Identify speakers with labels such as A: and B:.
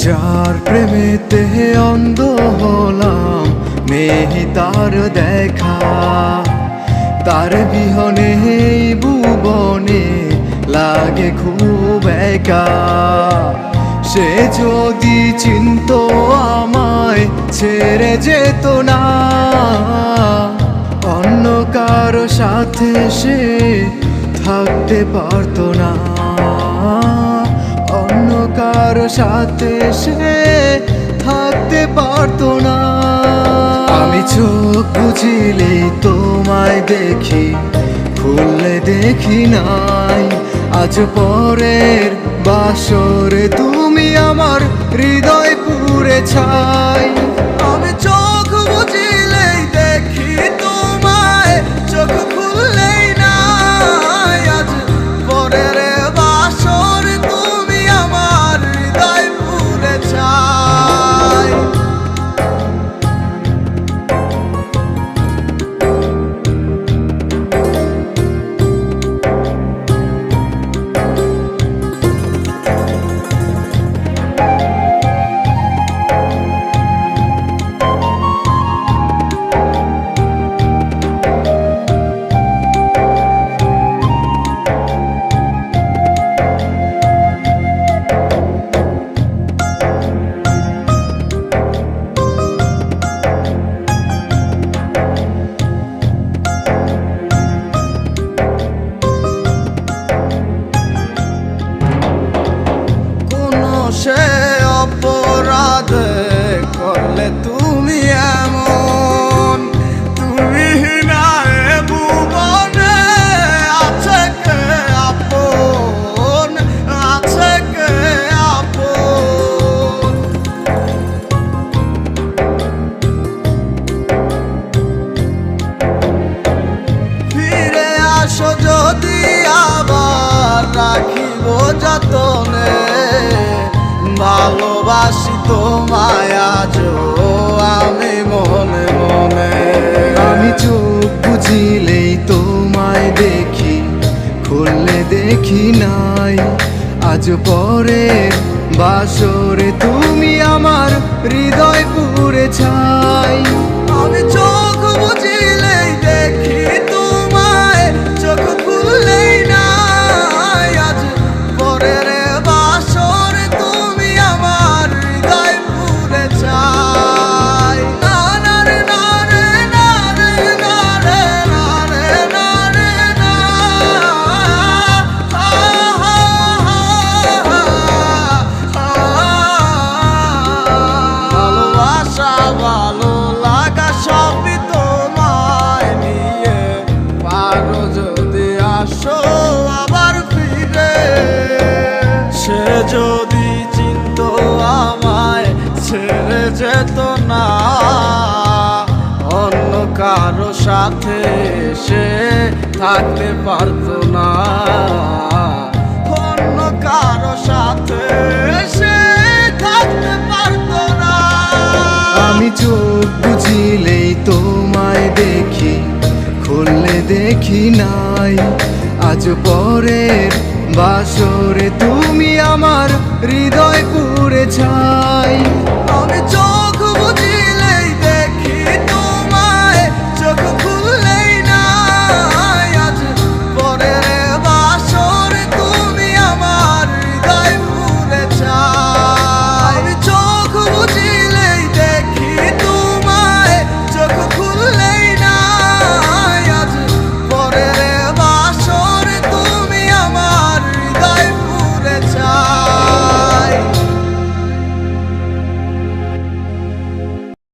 A: যার প্রেমেতে অন্ধ হলাম নেহি তার দেখা, তার বিহনে এই ভুবনে লাগে খুব একা। সে যদি চিনতো আমায় ছেড়ে যেত না, অন্য কারো সাথে সে থাকতে পারতো না, অন্য কারো সাথে সে থাকতে পারতো না। আমি চোখ বুঝিলেই তোমায় দেখি, খুললে দেখি নাই। আজ পরের বাসরে তুমি আমার হৃদয় পুড়ে ছাই। আমি চোখ বুঝিলেই দেখি তোমায়, চোখ খুললেই নাই। আজ পরের বাসরে তুমি আমার হৃদয় পুড়ে ছাই। সে অপরাধ করলে তুমি এমন, তুমি না এ ভুবনে আছে কে আপন, আছে কে আপন। ফিরে আসো যদি আবার রাখিব যতনে, ভালোবাসি তোমায় আজও আমি মনে মনে। আমি চোখ বুঝিলেই তোমায় দেখি, খুললে দেখি নাই। আজ পরের বাসরে তুমি আমার হৃদয় পুড়ে ছাই। আমি চোখ বুঝিলেই দেখি তোমায়, চোখ খুললেই নাই। আজ পরের যদি চিনতো আমায় ছেড়ে যেত না, অন্য কারো সাথে সে থাকতে পারতো না, অন্য কারো সাথে সে থাকতে পারতো না। আমি চোখ বুঝিলেই তোমায় দেখি, খুললে দেখি নাই। আজ পরের বাসরে তুমি আমার হৃদয় পুড়ে ছাই।